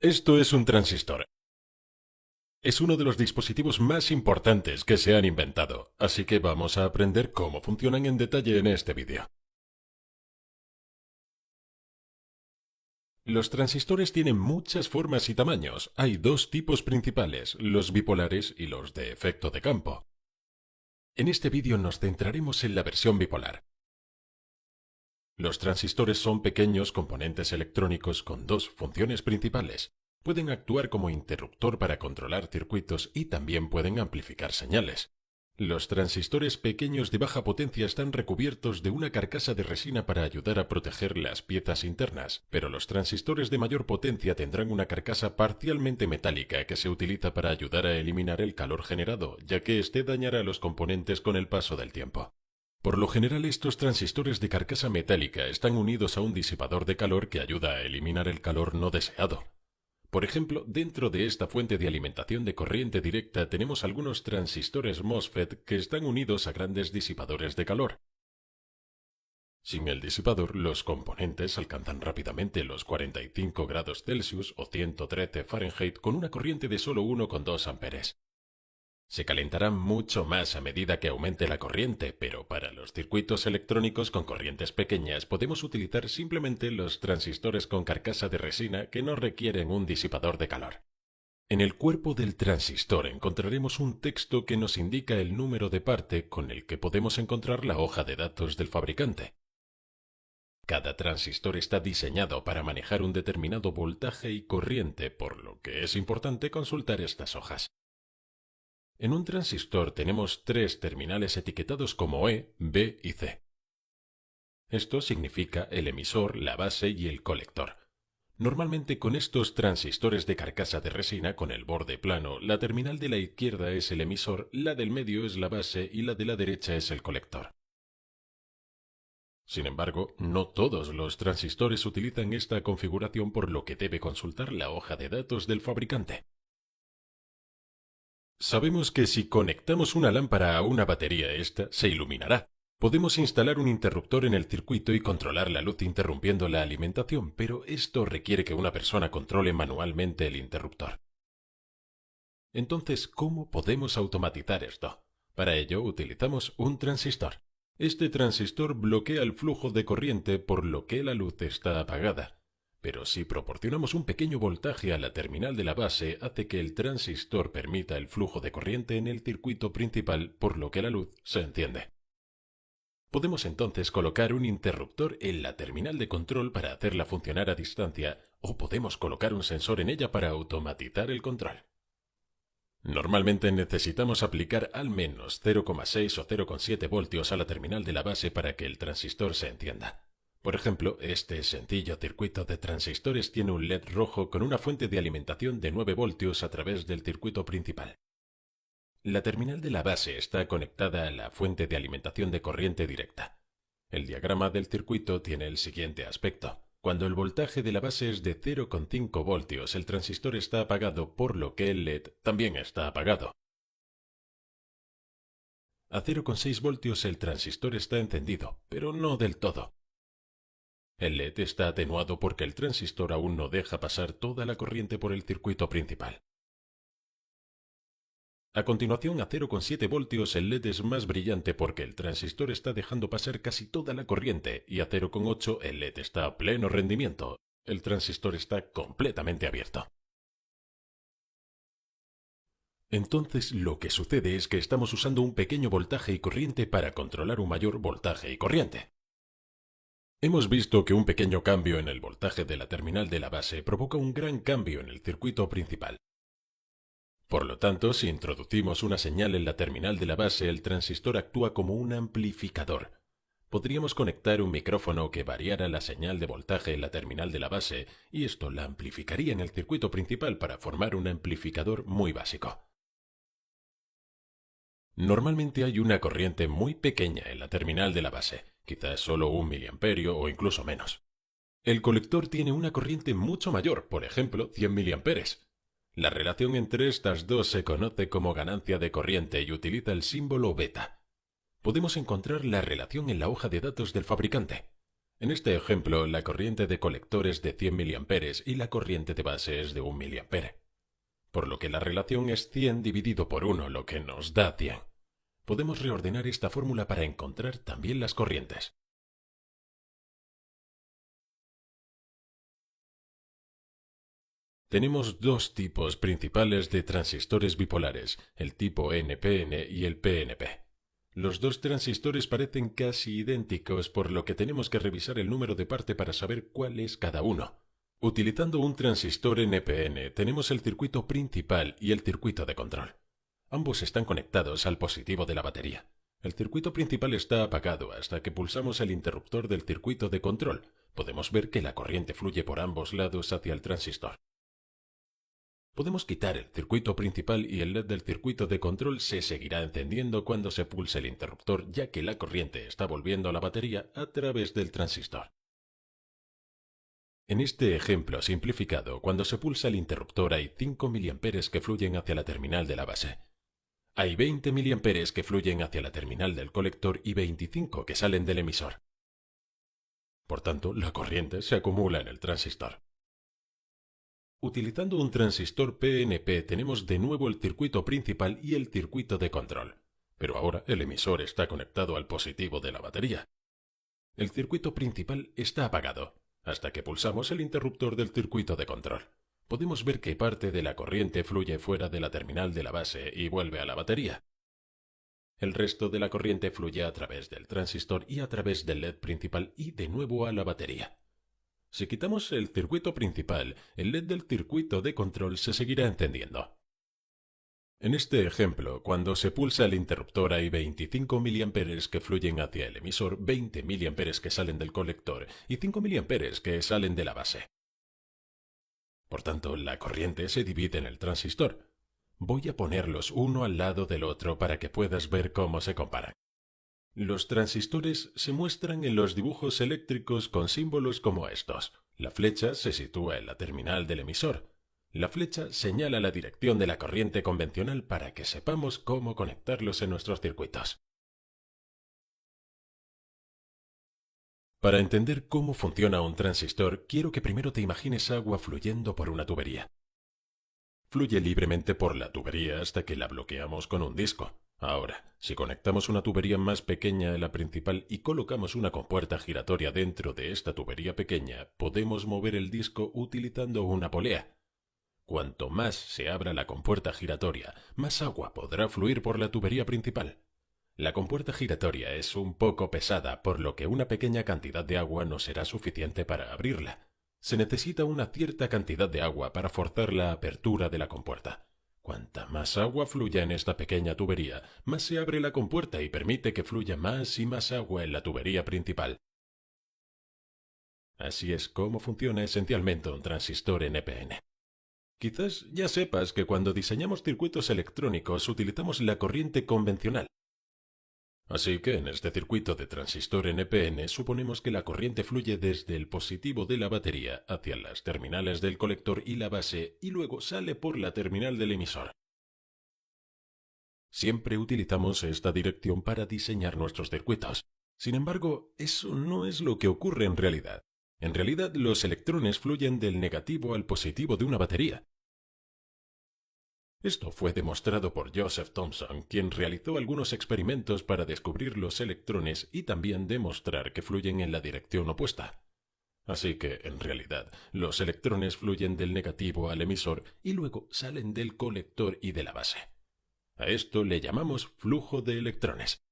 Esto es un transistor. Es uno de los dispositivos más importantes que se han inventado, así que vamos a aprender cómo funcionan en detalle en este vídeo. Los transistores tienen muchas formas y tamaños. Hay dos tipos principales, los bipolares y los de efecto de campo. En este vídeo nos centraremos en la versión bipolar. Los transistores son pequeños componentes electrónicos con dos funciones principales. Pueden actuar como interruptor para controlar circuitos y también pueden amplificar señales. Los transistores pequeños de baja potencia están recubiertos de una carcasa de resina para ayudar a proteger las piezas internas, pero los transistores de mayor potencia tendrán una carcasa parcialmente metálica que se utiliza para ayudar a eliminar el calor generado, ya que éste dañará los componentes con el paso del tiempo. Por lo general, estos transistores de carcasa metálica están unidos a un disipador de calor que ayuda a eliminar el calor no deseado. Por ejemplo, dentro de esta fuente de alimentación de corriente directa tenemos algunos transistores MOSFET que están unidos a grandes disipadores de calor. Sin el disipador, los componentes alcanzan rápidamente los 45 grados Celsius o 113 Fahrenheit con una corriente de solo 1,2 amperes. Se calentarán mucho más a medida que aumente la corriente, pero para los circuitos electrónicos con corrientes pequeñas podemos utilizar simplemente los transistores con carcasa de resina que no requieren un disipador de calor. En el cuerpo del transistor encontraremos un texto que nos indica el número de parte con el que podemos encontrar la hoja de datos del fabricante. Cada transistor está diseñado para manejar un determinado voltaje y corriente, por lo que es importante consultar estas hojas. En un transistor tenemos tres terminales etiquetados como E, B y C. Esto significa el emisor, la base y el colector. Normalmente con estos transistores de carcasa de resina con el borde plano, la terminal de la izquierda es el emisor, la del medio es la base y la de la derecha es el colector. Sin embargo, no todos los transistores utilizan esta configuración, por lo que debe consultar la hoja de datos del fabricante. Sabemos que si conectamos una lámpara a una batería, esta se iluminará. Podemos instalar un interruptor en el circuito y controlar la luz interrumpiendo la alimentación, pero esto requiere que una persona controle manualmente el interruptor. Entonces, ¿cómo podemos automatizar esto? Para ello utilizamos un transistor. Este transistor bloquea el flujo de corriente, por lo que la luz está apagada. Pero si proporcionamos un pequeño voltaje a la terminal de la base, hace que el transistor permita el flujo de corriente en el circuito principal, por lo que la luz se enciende. Podemos entonces colocar un interruptor en la terminal de control para hacerla funcionar a distancia, o podemos colocar un sensor en ella para automatizar el control. Normalmente necesitamos aplicar al menos 0,6 o 0,7 voltios a la terminal de la base para que el transistor se encienda. Por ejemplo, este sencillo circuito de transistores tiene un LED rojo con una fuente de alimentación de 9 voltios a través del circuito principal. La terminal de la base está conectada a la fuente de alimentación de corriente directa. El diagrama del circuito tiene el siguiente aspecto. Cuando el voltaje de la base es de 0,5 voltios, el transistor está apagado, por lo que el LED también está apagado. A 0,6 voltios el transistor está encendido, pero no del todo. El LED está atenuado porque el transistor aún no deja pasar toda la corriente por el circuito principal. A continuación, a 0,7 voltios el LED es más brillante porque el transistor está dejando pasar casi toda la corriente, y a 0,8 el LED está a pleno rendimiento. El transistor está completamente abierto. Entonces lo que sucede es que estamos usando un pequeño voltaje y corriente para controlar un mayor voltaje y corriente. Hemos visto que un pequeño cambio en el voltaje de la terminal de la base provoca un gran cambio en el circuito principal. Por lo tanto, si introducimos una señal en la terminal de la base, el transistor actúa como un amplificador. Podríamos conectar un micrófono que variara la señal de voltaje en la terminal de la base, y esto la amplificaría en el circuito principal para formar un amplificador muy básico. Normalmente hay una corriente muy pequeña en la terminal de la base, quizás solo 1 miliamperio o incluso menos. El colector tiene una corriente mucho mayor, por ejemplo 100 miliamperes. La relación entre estas dos se conoce como ganancia de corriente y utiliza el símbolo beta. Podemos encontrar la relación en la hoja de datos del fabricante. En este ejemplo, la corriente de colector es de 100 mA y la corriente de base es de 1 mA, por lo que la relación es 100 dividido por 1, lo que nos da 100. Podemos reordenar esta fórmula para encontrar también las corrientes. Tenemos dos tipos principales de transistores bipolares, el tipo NPN y el PNP. Los dos transistores parecen casi idénticos, por lo que tenemos que revisar el número de parte para saber cuál es cada uno. Utilizando un transistor NPN, tenemos el circuito principal y el circuito de control. Ambos están conectados al positivo de la batería. El circuito principal está apagado hasta que pulsamos el interruptor del circuito de control. Podemos ver que la corriente fluye por ambos lados hacia el transistor. Podemos quitar el circuito principal y el LED del circuito de control se seguirá encendiendo cuando se pulse el interruptor, ya que la corriente está volviendo a la batería a través del transistor. En este ejemplo simplificado, cuando se pulsa el interruptor hay 5 mA que fluyen hacia la terminal de la base. Hay 20 mA que fluyen hacia la terminal del colector y 25 que salen del emisor. Por tanto, la corriente se acumula en el transistor. Utilizando un transistor PNP tenemos de nuevo el circuito principal y el circuito de control, pero ahora el emisor está conectado al positivo de la batería. El circuito principal está apagado, hasta que pulsamos el interruptor del circuito de control. Podemos ver que parte de la corriente fluye fuera de la terminal de la base y vuelve a la batería. El resto de la corriente fluye a través del transistor y a través del LED principal y de nuevo a la batería. Si quitamos el circuito principal, el LED del circuito de control se seguirá encendiendo. En este ejemplo, cuando se pulsa el interruptor hay 25 mA que fluyen hacia el emisor, 20 mA que salen del colector y 5 mA que salen de la base. Por tanto, la corriente se divide en el transistor. Voy a ponerlos uno al lado del otro para que puedas ver cómo se comparan. Los transistores se muestran en los dibujos eléctricos con símbolos como estos. La flecha se sitúa en la terminal del emisor. La flecha señala la dirección de la corriente convencional para que sepamos cómo conectarlos en nuestros circuitos. Para entender cómo funciona un transistor, quiero que primero te imagines agua fluyendo por una tubería. Fluye libremente por la tubería hasta que la bloqueamos con un disco. Ahora, si conectamos una tubería más pequeña a la principal y colocamos una compuerta giratoria dentro de esta tubería pequeña, podemos mover el disco utilizando una polea. Cuanto más se abra la compuerta giratoria, más agua podrá fluir por la tubería principal. La compuerta giratoria es un poco pesada, por lo que una pequeña cantidad de agua no será suficiente para abrirla. Se necesita una cierta cantidad de agua para forzar la apertura de la compuerta. Cuanta más agua fluya en esta pequeña tubería, más se abre la compuerta y permite que fluya más y más agua en la tubería principal. Así es como funciona esencialmente un transistor NPN. Quizás ya sepas que cuando diseñamos circuitos electrónicos utilizamos la corriente convencional. Así que en este circuito de transistor NPN suponemos que la corriente fluye desde el positivo de la batería hacia las terminales del colector y la base y luego sale por la terminal del emisor. Siempre utilizamos esta dirección para diseñar nuestros circuitos. Sin embargo, eso no es lo que ocurre en realidad. En realidad, los electrones fluyen del negativo al positivo de una batería. Esto fue demostrado por Joseph Thomson, quien realizó algunos experimentos para descubrir los electrones y también demostrar que fluyen en la dirección opuesta. Así que, en realidad, los electrones fluyen del negativo al emisor y luego salen del colector y de la base. A esto le llamamos flujo de electrones.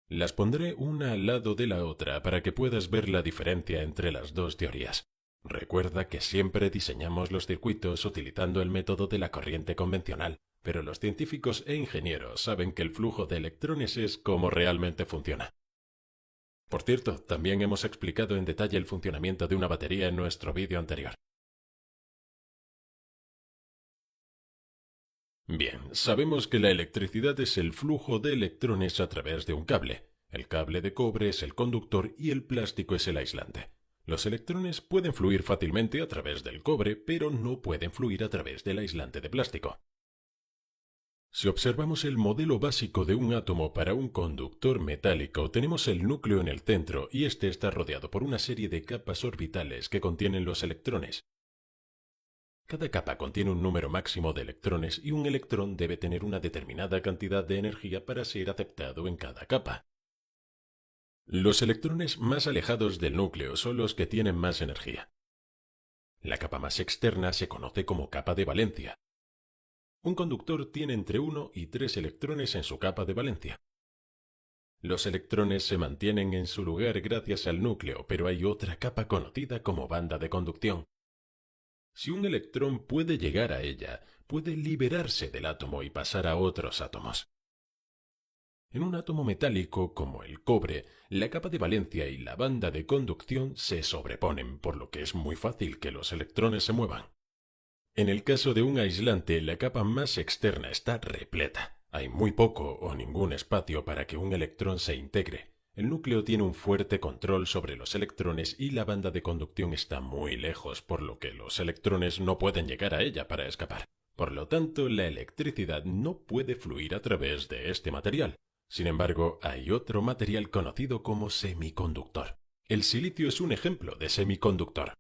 Las pondré una al lado de la otra para que puedas ver la diferencia entre las dos teorías. Recuerda que siempre diseñamos los circuitos utilizando el método de la corriente convencional, pero los científicos e ingenieros saben que el flujo de electrones es cómo realmente funciona. Por cierto, también hemos explicado en detalle el funcionamiento de una batería en nuestro vídeo anterior. Bien, sabemos que la electricidad es el flujo de electrones a través de un cable. El cable de cobre es el conductor y el plástico es el aislante. Los electrones pueden fluir fácilmente a través del cobre, pero no pueden fluir a través del aislante de plástico. Si observamos el modelo básico de un átomo para un conductor metálico, tenemos el núcleo en el centro y este está rodeado por una serie de capas orbitales que contienen los electrones. Cada capa contiene un número máximo de electrones y un electrón debe tener una determinada cantidad de energía para ser aceptado en cada capa. Los electrones más alejados del núcleo son los que tienen más energía. La capa más externa se conoce como capa de valencia. Un conductor tiene entre 1 y 3 electrones en su capa de valencia. Los electrones se mantienen en su lugar gracias al núcleo, pero hay otra capa conocida como banda de conducción. Si un electrón puede llegar a ella, puede liberarse del átomo y pasar a otros átomos. En un átomo metálico como el cobre, la capa de valencia y la banda de conducción se sobreponen, por lo que es muy fácil que los electrones se muevan. En el caso de un aislante, la capa más externa está repleta. Hay muy poco o ningún espacio para que un electrón se integre. El núcleo tiene un fuerte control sobre los electrones y la banda de conducción está muy lejos, por lo que los electrones no pueden llegar a ella para escapar. Por lo tanto, la electricidad no puede fluir a través de este material. Sin embargo, hay otro material conocido como semiconductor. El silicio es un ejemplo de semiconductor.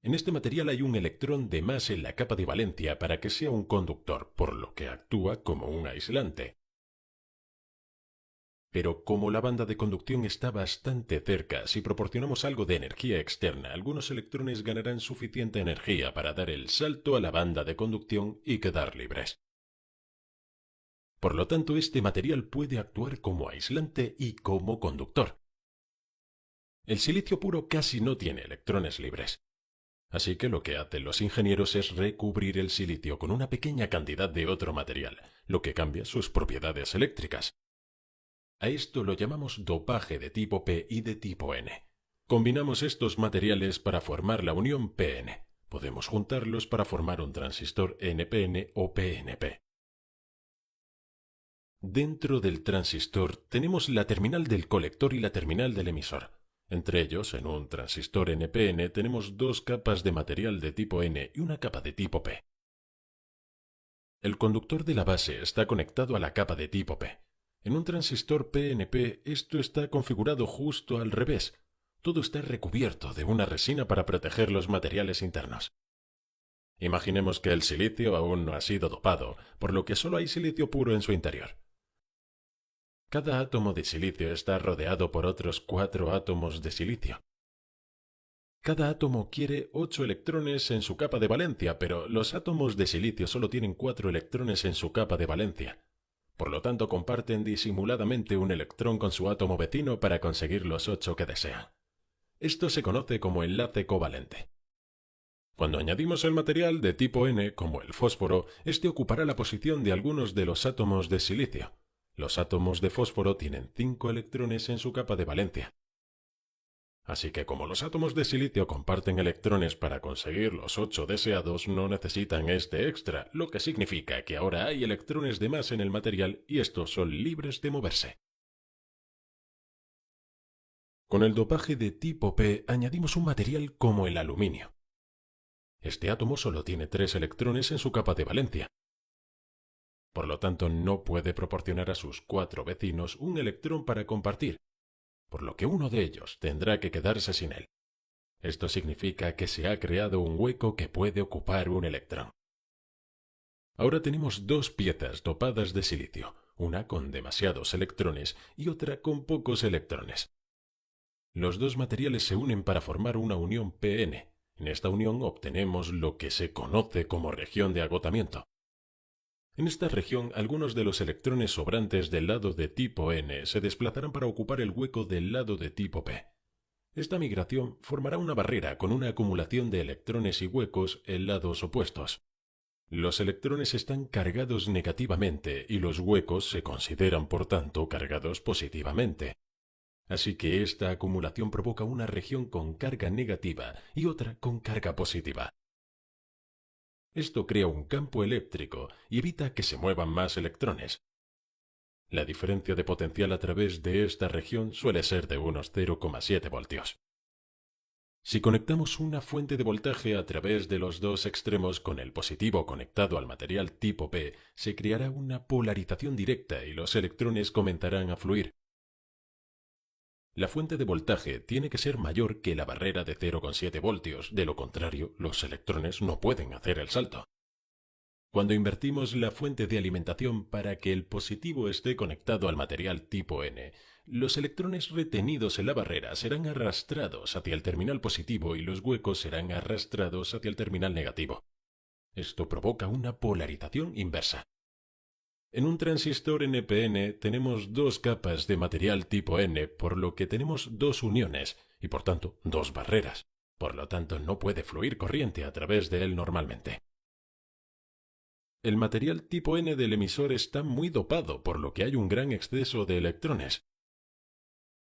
En este material hay un electrón de más en la capa de valencia para que sea un conductor, por lo que actúa como un aislante. Pero como la banda de conducción está bastante cerca, si proporcionamos algo de energía externa, algunos electrones ganarán suficiente energía para dar el salto a la banda de conducción y quedar libres. Por lo tanto, este material puede actuar como aislante y como conductor. El silicio puro casi no tiene electrones libres. Así que lo que hacen los ingenieros es recubrir el silicio con una pequeña cantidad de otro material, lo que cambia sus propiedades eléctricas. A esto lo llamamos dopaje de tipo P y de tipo N. Combinamos estos materiales para formar la unión PN. Podemos juntarlos para formar un transistor NPN o PNP. Dentro del transistor tenemos la terminal del colector y la terminal del emisor. Entre ellos, en un transistor NPN tenemos dos capas de material de tipo N y una capa de tipo P. El conductor de la base está conectado a la capa de tipo P. En un transistor PNP esto está configurado justo al revés. Todo está recubierto de una resina para proteger los materiales internos. Imaginemos que el silicio aún no ha sido dopado, por lo que solo hay silicio puro en su interior. Cada átomo de silicio está rodeado por otros 4 átomos de silicio. Cada átomo quiere 8 electrones en su capa de valencia, pero los átomos de silicio solo tienen 4 electrones en su capa de valencia. Por lo tanto, comparten disimuladamente un electrón con su átomo vecino para conseguir los 8 que desean. Esto se conoce como enlace covalente. Cuando añadimos el material de tipo N, como el fósforo, este ocupará la posición de algunos de los átomos de silicio. Los átomos de fósforo tienen 5 electrones en su capa de valencia. Así que como los átomos de silicio comparten electrones para conseguir los 8 deseados, no necesitan este extra, lo que significa que ahora hay electrones de más en el material y estos son libres de moverse. Con el dopaje de tipo P añadimos un material como el aluminio. Este átomo solo tiene 3 electrones en su capa de valencia. Por lo tanto, no puede proporcionar a sus 4 vecinos un electrón para compartir, por lo que uno de ellos tendrá que quedarse sin él. Esto significa que se ha creado un hueco que puede ocupar un electrón. Ahora tenemos dos piezas dopadas de silicio, una con demasiados electrones y otra con pocos electrones. Los dos materiales se unen para formar una unión PN. En esta unión obtenemos lo que se conoce como región de agotamiento. En esta región, algunos de los electrones sobrantes del lado de tipo N se desplazarán para ocupar el hueco del lado de tipo P. Esta migración formará una barrera con una acumulación de electrones y huecos en lados opuestos. Los electrones están cargados negativamente y los huecos se consideran, por tanto, cargados positivamente. Así que esta acumulación provoca una región con carga negativa y otra con carga positiva. Esto crea un campo eléctrico y evita que se muevan más electrones. La diferencia de potencial a través de esta región suele ser de unos 0,7 voltios. Si conectamos una fuente de voltaje a través de los dos extremos con el positivo conectado al material tipo P, se creará una polarización directa y los electrones comenzarán a fluir. La fuente de voltaje tiene que ser mayor que la barrera de 0,7 voltios, de lo contrario, los electrones no pueden hacer el salto. Cuando invertimos la fuente de alimentación para que el positivo esté conectado al material tipo N, los electrones retenidos en la barrera serán arrastrados hacia el terminal positivo y los huecos serán arrastrados hacia el terminal negativo. Esto provoca una polarización inversa. En un transistor NPN tenemos dos capas de material tipo N, por lo que tenemos dos uniones y por tanto dos barreras. Por lo tanto no puede fluir corriente a través de él normalmente. El material tipo N del emisor está muy dopado, por lo que hay un gran exceso de electrones.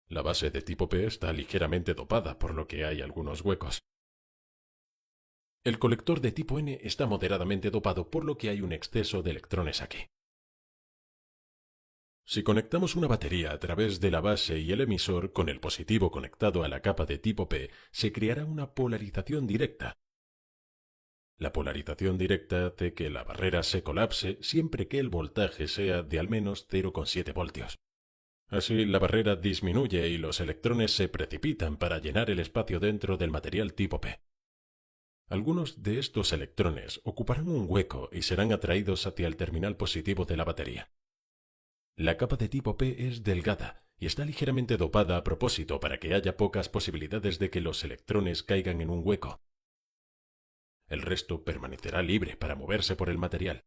La base de tipo P está ligeramente dopada, por lo que hay algunos huecos. El colector de tipo N está moderadamente dopado, por lo que hay un exceso de electrones aquí. Si conectamos una batería a través de la base y el emisor con el positivo conectado a la capa de tipo P, se creará una polarización directa. La polarización directa hace que la barrera se colapse siempre que el voltaje sea de al menos 0,7 voltios. Así, la barrera disminuye y los electrones se precipitan para llenar el espacio dentro del material tipo P. Algunos de estos electrones ocuparán un hueco y serán atraídos hacia el terminal positivo de la batería. La capa de tipo P es delgada y está ligeramente dopada a propósito para que haya pocas posibilidades de que los electrones caigan en un hueco. El resto permanecerá libre para moverse por el material.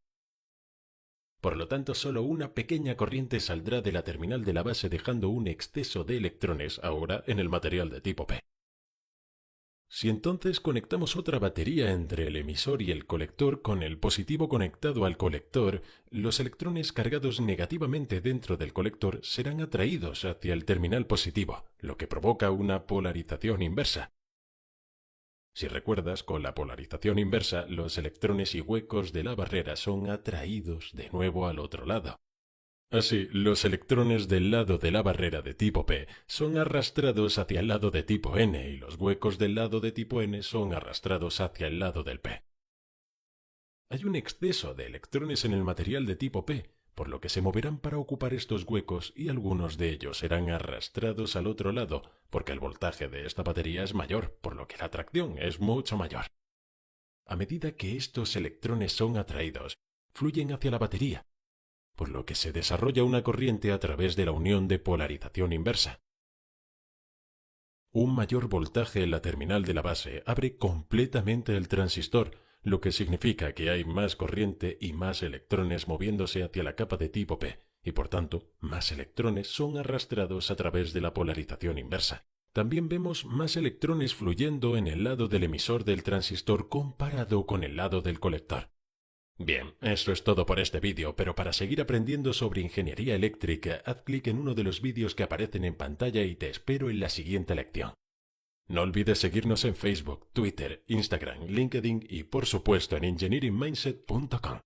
Por lo tanto, solo una pequeña corriente saldrá de la terminal de la base dejando un exceso de electrones ahora en el material de tipo P. Si entonces conectamos otra batería entre el emisor y el colector con el positivo conectado al colector, los electrones cargados negativamente dentro del colector serán atraídos hacia el terminal positivo, lo que provoca una polarización inversa. Si recuerdas, con la polarización inversa, los electrones y huecos de la barrera son atraídos de nuevo al otro lado. Así, los electrones del lado de la barrera de tipo P son arrastrados hacia el lado de tipo N y los huecos del lado de tipo N son arrastrados hacia el lado del P. Hay un exceso de electrones en el material de tipo P, por lo que se moverán para ocupar estos huecos y algunos de ellos serán arrastrados al otro lado, porque el voltaje de esta batería es mayor, por lo que la atracción es mucho mayor. A medida que estos electrones son atraídos, fluyen hacia la batería, por lo que se desarrolla una corriente a través de la unión de polarización inversa. Un mayor voltaje en la terminal de la base abre completamente el transistor, lo que significa que hay más corriente y más electrones moviéndose hacia la capa de tipo P, y por tanto, más electrones son arrastrados a través de la polarización inversa. También vemos más electrones fluyendo en el lado del emisor del transistor comparado con el lado del colector. Bien, eso es todo por este vídeo, pero para seguir aprendiendo sobre ingeniería eléctrica, haz clic en uno de los vídeos que aparecen en pantalla y te espero en la siguiente lección. No olvides seguirnos en Facebook, Twitter, Instagram, LinkedIn y por supuesto en engineeringmindset.com.